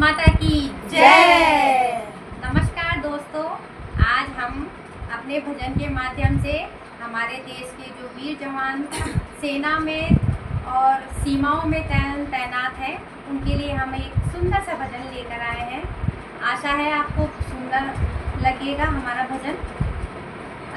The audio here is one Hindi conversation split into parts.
माता की जय। नमस्कार दोस्तों, आज हम अपने भजन के माध्यम से हमारे देश के जो वीर जवान सेना में और सीमाओं में तैनात हैं, उनके लिए हम एक सुंदर सा भजन लेकर आए हैं। आशा है आपको सुंदर लगेगा हमारा भजन।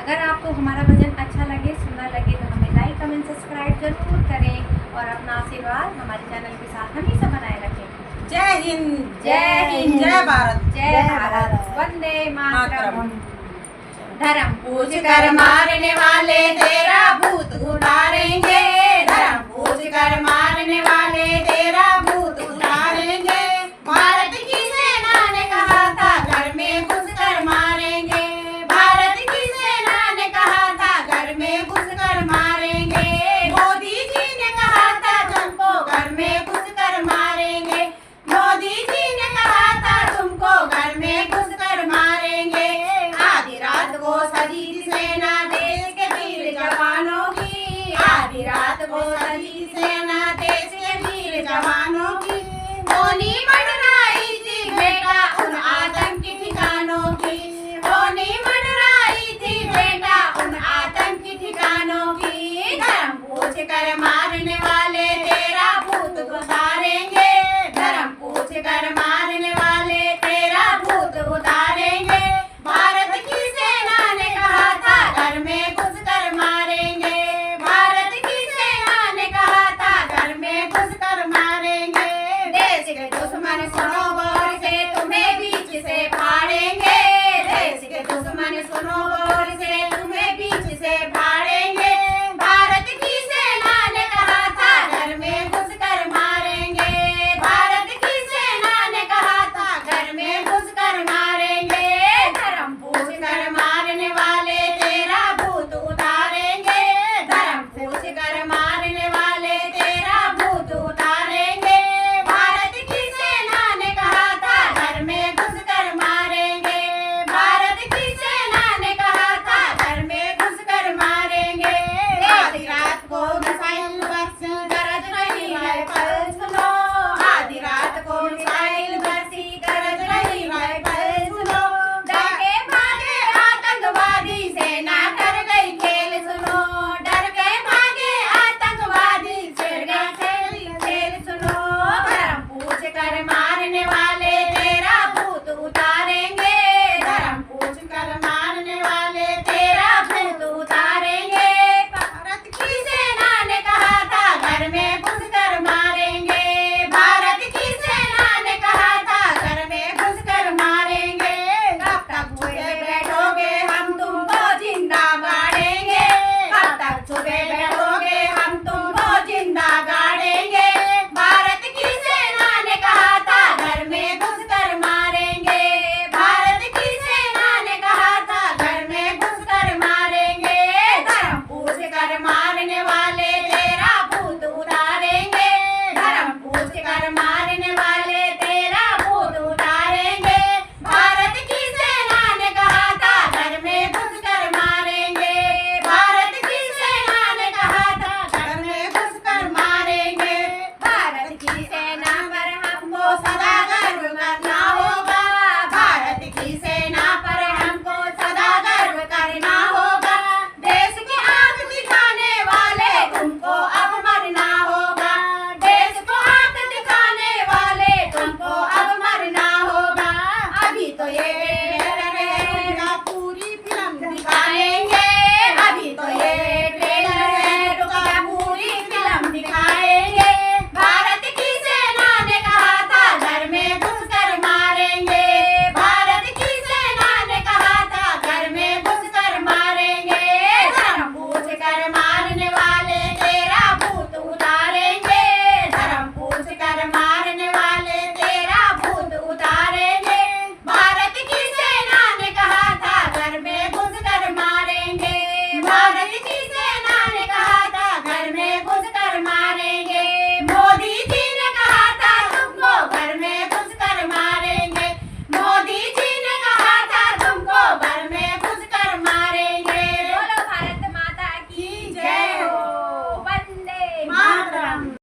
अगर आपको हमारा भजन अच्छा लगे, सुंदर लगे तो हमें लाइक, कमेंट, सब्सक्राइब जरूर करें और अपना आशीर्वाद हमारे चैनल के साथ हमेशा बनाए रखें। जय हिंद, जय हिंद, जय भारत, जय भारत, वंदे मातरम। धर्म पूछ कर मारने वाले तेरा भूत उतारेंगे, धर्म पूछ कर मारने वाले तेरा भूत उतारेंगे। भारत की सेना ने कहा था घर में घुसकर मारेंगे, भारत की सेना ने कहा था घर में घुसकर मारेंगे। मोदी जी ने कहा था तुमको घर में घुसकर मारेंगे, मोदी जी ने कहा था तुमको घर में घुसकर मारेंगे। आधी रात को सजी सेना देश के वीर जवानों की, आधी रात को सजी सेना देश के वीर जवानों की। होनी मंडराई थी बेटा उन आतंकी ठिकानों की, होनी मंडराई थी बेटा उन आतंकी ठिकानों की। धर्म पूछ कर मारने वाले तेरा भूत उतारेंगे, धर्म पूछ कर मारने वाले तेरा भूत उतारेंगे। भारत की सेना ने कहा था घर में घुसकर मारेंगे, भारत की सेना ने कहा था घर में घुसकर मारेंगे। देश के दुश्मन सुनो गौर से तुम्हें बीच से फाड़ेंगे, देश के दुश्मन सुनो गौर से तुम्हें बीच से फाड़ेंगे। भारत की सेना ने कहा था घर में घुसकर मारेंगे, भारत की सेना ने कहा था घर में घुसकर मारेंगे। धर्म पूछ कर मारने वाले तेरा भूत उतारेंगे, धर्म पूछ कर मारने वाले तेरा भूत उतारेंगे। भारत की सेना ने कहा था घर में घुसकर मारेंगे, भारत की सेना ने कहा था घर में घुसकर मारेंगे। आधी रात को मिसाइल बरसी गरज रही है कल सुनो, आधी रात को मिसाइल बरसी गरज रही है कल सुनो। डर के भागे आतंकवादी सेना कर गई खेल सुनो, डर के भागे आतंकवादी सेना खेल सुनो। धर्म पूछ कर